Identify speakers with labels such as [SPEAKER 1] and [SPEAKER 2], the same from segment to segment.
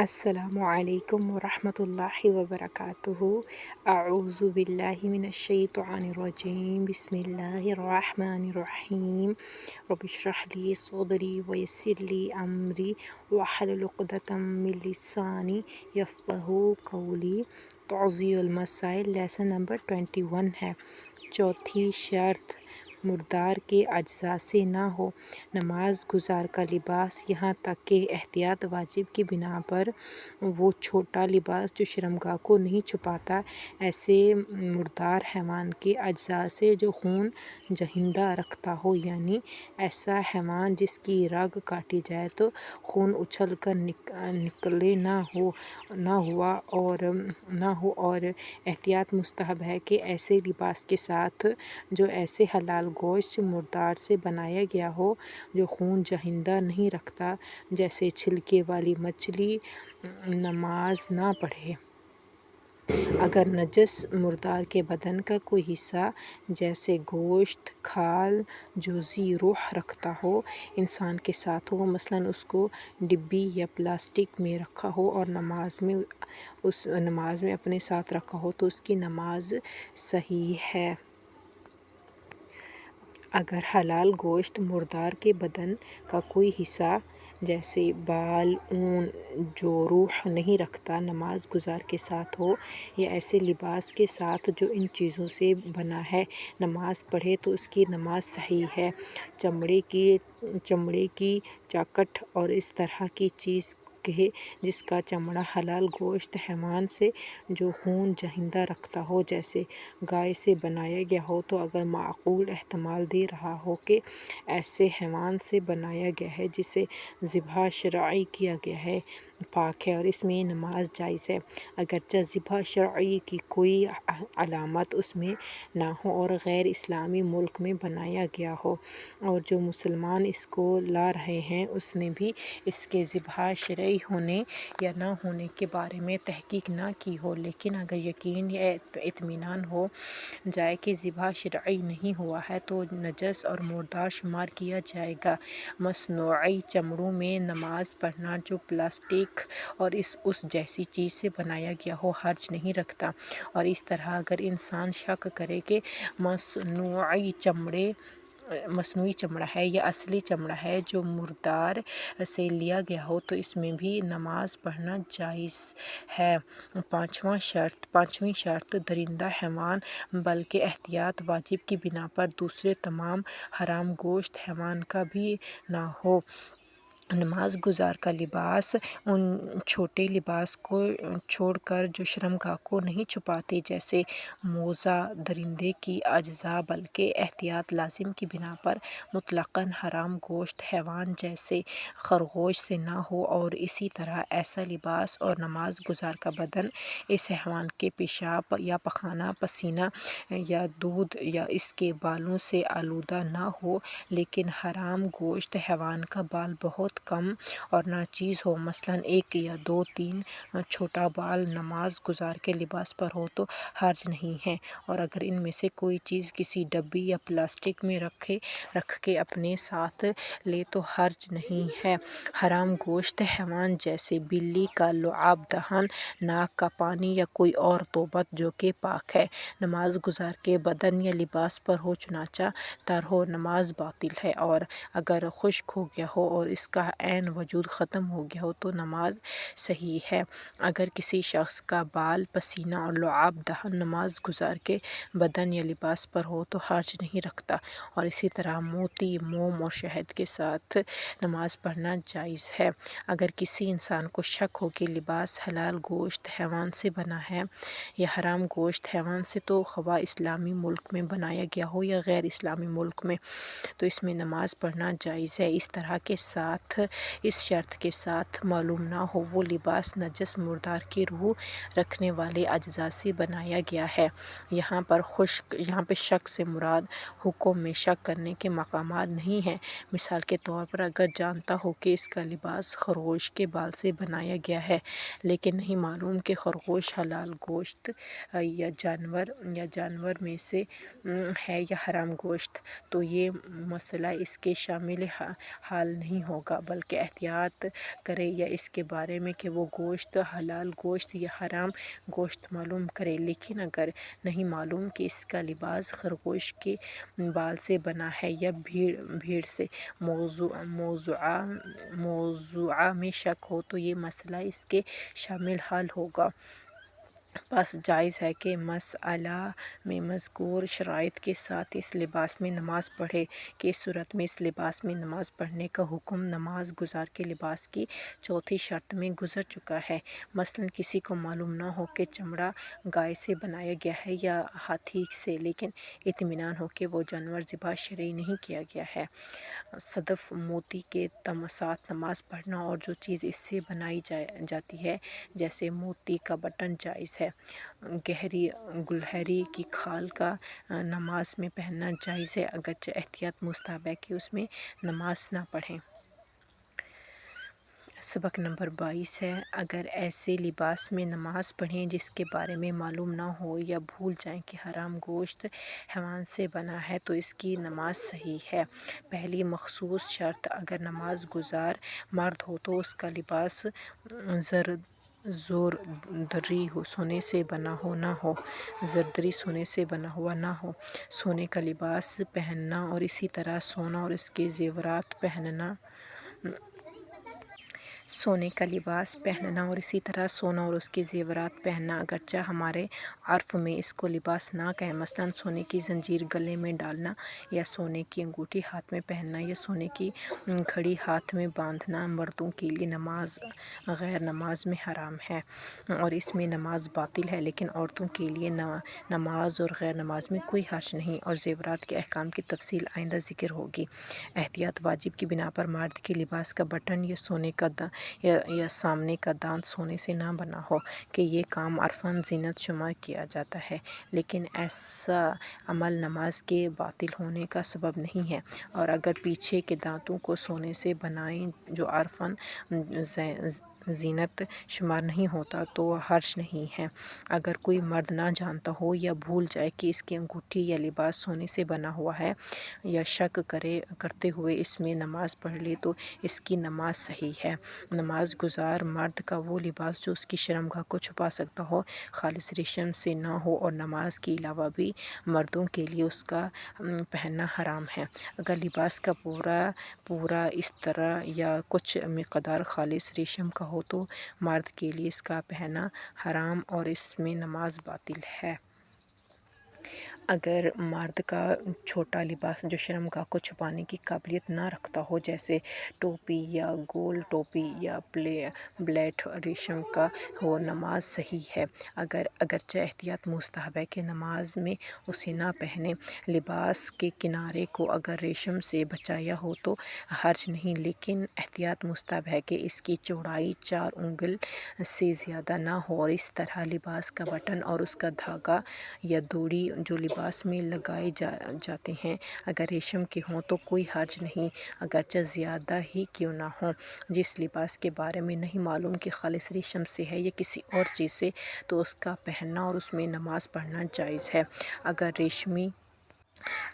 [SPEAKER 1] السلام علیکم ورحمۃ اللہ وبرکاتہ۔ اعوذ باللہ من الشیطان الرجیم، بسم اللہ الرحمن الرحیم۔ رب اشرح لی صدری ویسر لی امری واحلل عقدۃ من لسانی یفقہوا قولی۔ توضیح المسائل، لیسن نمبر 21 ہے۔ چوتھی شرط، مردار کے اجزاء سے نہ ہو۔ نماز گزار کا لباس، یہاں تک کہ احتیاط واجب کی بنا پر وہ چھوٹا لباس جو شرمگاہ کو نہیں چھپاتا، ایسے مردار حیوان کے اجزاء سے جو خون جہندہ رکھتا ہو، یعنی ایسا حیوان جس کی رگ کاٹی جائے تو خون اچھل کر نکلے نہ ہو، اور احتیاط مستحب ہے کہ ایسے لباس کے ساتھ جو ایسے حلال گوشت مردار سے بنایا گیا ہو جو خون جہندہ نہیں رکھتا، جیسے چھلکے والی مچھلی، نماز نہ پڑھے۔ اگر نجس مردار کے بدن کا کوئی حصہ جیسے گوشت، کھال، جوزی روح رکھتا ہو، انسان کے ساتھ ہو، مثلاً اس کو ڈبی یا پلاسٹک میں رکھا ہو اور نماز میں اپنے ساتھ رکھا ہو تو اس کی نماز صحیح ہے۔ اگر حلال گوشت مردار کے بدن کا کوئی حصہ جیسے بال، اون جو روح نہیں رکھتا، نماز گزار کے ساتھ ہو یا ایسے لباس کے ساتھ جو ان چیزوں سے بنا ہے، نماز پڑھے تو اس کی نماز صحیح ہے۔ چمڑے کی چاکٹ اور اس طرح کی چیز کے جس کا چمڑا حلال گوشت حیوان سے جو خون جہندہ رکھتا ہو جیسے گائے سے بنایا گیا ہو، تو اگر معقول احتمال دے رہا ہو کہ ایسے حیوان سے بنایا گیا ہے جسے ذبح شرعی کیا گیا ہے، پاک ہے اور اس میں نماز جائز ہے، اگرچہ ذبح شرعی کی کوئی علامت اس میں نہ ہو اور غیر اسلامی ملک میں بنایا گیا ہو، اور جو مسلمان اس کو لا رہے ہیں اس نے بھی اس کے ذبح شرعی ہونے یا نہ ہونے کے بارے میں تحقیق نہ کی ہو، لیکن اگر یقین یا اطمینان ہو جائے کہ ذبح شرعی نہیں ہوا ہے تو نجس اور مردار شمار کیا جائے گا۔ مصنوعی چمڑوں میں نماز پڑھنا جو پلاسٹک اور اس جیسی چیز سے بنایا گیا ہو حرج نہیں رکھتا، اور اس طرح اگر انسان شک کرے کہ مصنوعی چمڑا ہے یا اصلی چمڑا ہے جو مردار سے لیا گیا ہو تو اس میں بھی نماز پڑھنا جائز ہے۔ پانچویں شرط، درندہ حیوان بلکہ احتیاط واجب کی بنا پر دوسرے تمام حرام گوشت حیوان کا بھی نہ ہو۔ نماز گزار کا لباس ان چھوٹے لباس کو چھوڑ کر جو شرمگاہ کو نہیں چھپاتے جیسے موزہ درندے کی اجزاء بلکہ احتیاط لازم کی بنا پر مطلقاً حرام گوشت حیوان جیسے خرگوش سے نہ ہو، اور اسی طرح ایسا لباس اور نماز گزار کا بدن اس حیوان کے پیشاب یا پخانہ، پسینہ یا دودھ یا اس کے بالوں سے آلودہ نہ ہو، لیکن حرام گوشت حیوان کا بال بہت کم اور ناچیز ہو، مثلاً 1 یا 2 3 چھوٹا بال نماز گزار کے لباس پر ہو تو حرج نہیں ہے، اور اگر ان میں سے کوئی چیز کسی ڈبی یا پلاسٹک میں رکھ کے اپنے ساتھ لے تو حرج نہیں ہے۔ حرام گوشت حیوان جیسے بلی کا لعاب دہن، ناک کا پانی یا کوئی اور توبت جو کہ پاک ہے، نماز گزار کے بدن یا لباس پر ہو چنانچہ تر ہو، نماز باطل ہے، اور اگر خشک ہو گیا ہو اور اس کا عین وجود ختم ہو گیا ہو تو نماز صحیح ہے۔ اگر کسی شخص کا بال، پسینہ اور لعاب دہن نماز گزار کے بدن یا لباس پر ہو تو حرج نہیں رکھتا، اور اسی طرح موتی، موم اور شہد کے ساتھ نماز پڑھنا جائز ہے۔ اگر کسی انسان کو شک ہو کہ لباس حلال گوشت حیوان سے بنا ہے یا حرام گوشت حیوان سے، تو خواہ اسلامی ملک میں بنایا گیا ہو یا غیر اسلامی ملک میں، تو اس میں نماز پڑھنا جائز ہے، اس شرط کے ساتھ معلوم نہ ہو وہ لباس نجس مردار کی روح رکھنے والے اجزاء سے بنایا گیا ہے۔ یہاں پر شک سے مراد حکم میں شک کرنے کے مقامات نہیں ہیں۔ مثال کے طور پر اگر جانتا ہو کہ اس کا لباس خرگوش کے بال سے بنایا گیا ہے، لیکن نہیں معلوم کہ خرگوش حلال گوشت یا جانور میں سے ہے یا حرام گوشت، تو یہ مسئلہ اس کے شامل حال نہیں ہوگا، بلکہ احتیاط کرے یا اس کے بارے میں کہ وہ گوشت حلال گوشت یا حرام گوشت معلوم کرے۔ لیکن اگر نہیں معلوم کہ اس کا لباس خرگوش کے بال سے بنا ہے یا بھیڑ سے، موضوعہ میں شک ہو تو یہ مسئلہ اس کے شامل حل ہوگا۔ پس جائز ہے کہ مسئلہ میں مذکور شرائط کے ساتھ اس لباس میں نماز پڑھے کہ اس صورت میں اس لباس میں نماز پڑھنے کا حکم نماز گزار کے لباس کی چوتھی شرط میں گزر چکا ہے۔ مثلاً کسی کو معلوم نہ ہو کہ چمڑا گائے سے بنایا گیا ہے یا ہاتھی سے، لیکن اطمینان ہو کہ وہ جانور ذبح شرعی نہیں کیا گیا ہے۔ صدف موتی کے ساتھ نماز پڑھنا اور جو چیز اس سے بنائی جاتی ہے جیسے موتی کا بٹن جائز ہے۔ گلہری کی کھال کا نماز میں پہننا جائز ہے، اگرچہ احتیاط مستحب ہے کہ اس میں نماز نہ پڑھیں۔ سبق نمبر 22 ہے، اگر ایسے لباس میں نماز پڑھیں جس کے بارے میں معلوم نہ ہو یا بھول جائیں کہ حرام گوشت حیوان سے بنا ہے تو اس کی نماز صحیح ہے۔ پہلی مخصوص شرط، اگر نماز گزار مرد ہو تو اس کا لباس زردری سونے سے بنا ہوا نہ ہو۔ سونے کا لباس پہننا اور اسی طرح سونا اور اس کے زیورات پہننا اگرچہ ہمارے عرف میں اس کو لباس نہ کہیں، مثلاً سونے کی زنجیر گلے میں ڈالنا یا سونے کی انگوٹھی ہاتھ میں پہننا یا سونے کی گھڑی ہاتھ میں باندھنا مردوں کے لیے غیر نماز میں حرام ہے اور اس میں نماز باطل ہے، لیکن عورتوں کے لیے نماز اور غیر نماز میں کوئی حرج نہیں، اور زیورات کے احکام کی تفصیل آئندہ ذکر ہوگی۔ احتیاط واجب کی بنا پر مرد کے لباس کا بٹن یا سامنے کا دانت سونے سے نہ بنا ہو کہ یہ کام عرفاً زینت شمار کیا جاتا ہے، لیکن ایسا عمل نماز کے باطل ہونے کا سبب نہیں ہے، اور اگر پیچھے کے دانتوں کو سونے سے بنائیں جو عرفاً زینت شمار نہیں ہوتا تو حرج نہیں ہے۔ اگر کوئی مرد نہ جانتا ہو یا بھول جائے کہ اس کی انگوٹھی یا لباس سونے سے بنا ہوا ہے یا شک کرتے ہوئے اس میں نماز پڑھ لے تو اس کی نماز صحیح ہے۔ نماز گزار مرد کا وہ لباس جو اس کی شرمگاہ کو چھپا سکتا ہو خالص ریشم سے نہ ہو، اور نماز کے علاوہ بھی مردوں کے لیے اس کا پہننا حرام ہے۔ اگر لباس کا پورا استرا یا کچھ مقدار خالص ریشم کا ہو تو مرد کے لیے اس کا پہننا حرام اور اس میں نماز باطل ہے۔ اگر مرد کا چھوٹا لباس جو شرمگاہ کو چھپانے کی قابلیت نہ رکھتا ہو جیسے ٹوپی یا گول ٹوپی یا بلیٹ ریشم کا ہو، نماز صحیح ہے۔ اگرچہ احتیاط مستحب ہے کہ نماز میں اسے نہ پہنے۔ لباس کے کنارے کو اگر ریشم سے بچایا ہو تو حرج نہیں، لیکن احتیاط مستحب ہے کہ اس کی چوڑائی 4 انگل سے زیادہ نہ ہو، اور اس طرح لباس کا بٹن اور اس کا دھاگا یا دوڑی جو لباس میں لگائے جاتے ہیں اگر ریشم کے ہوں تو کوئی حرج نہیں، اگرچہ زیادہ ہی کیوں نہ ہوں۔ جس لباس کے بارے میں نہیں معلوم کہ خالص ریشم سے ہے یا کسی اور چیز سے تو اس کا پہننا اور اس میں نماز پڑھنا جائز ہے۔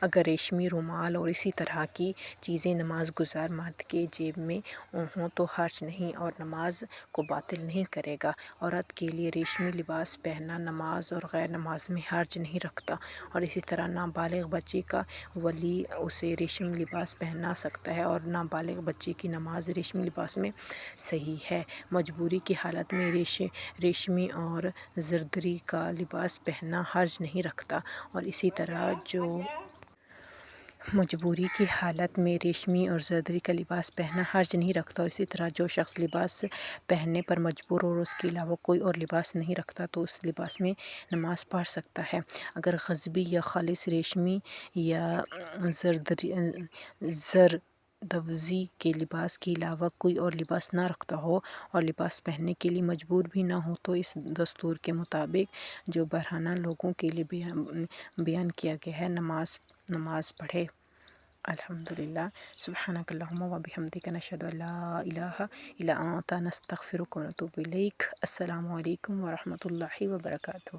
[SPEAKER 1] اگر ریشمی رومال اور اسی طرح کی چیزیں نماز گزار مرد کے جیب میں ہوں تو حرج نہیں اور نماز کو باطل نہیں کرے گا۔ عورت کے لیے ریشمی لباس پہننا نماز اور غیر نماز میں حرج نہیں رکھتا، اور اسی طرح نابالغ بچے کا ولی اسے ریشمی لباس پہنا سکتا ہے، اور نابالغ بچے کی نماز ریشمی لباس میں صحیح ہے۔ مجبوری کی حالت میں ریشمی اور زردری کا لباس پہننا حرج نہیں رکھتا، اور اسی طرح جو شخص لباس پہننے پر مجبور اور اس کے علاوہ کوئی اور لباس نہیں رکھتا تو اس لباس میں نماز پڑھ سکتا ہے۔ اگر غضبی یا خالص ریشمی یا زردوزی کے لباس کے علاوہ کوئی اور لباس نہ رکھتا ہو اور لباس پہننے کے لیے مجبور بھی نہ ہو تو اس دستور کے مطابق جو برہنہ لوگوں کے لیے بیان کیا گیا ہے نماز پڑھے۔ الحمدللہ۔ سبحانک اللہم و بحمدک، نشہد ان لا الہ الا انت، نستغفرک و نتوب الیک۔ السلام علیکم و رحمۃ اللہ وبرکاتہ۔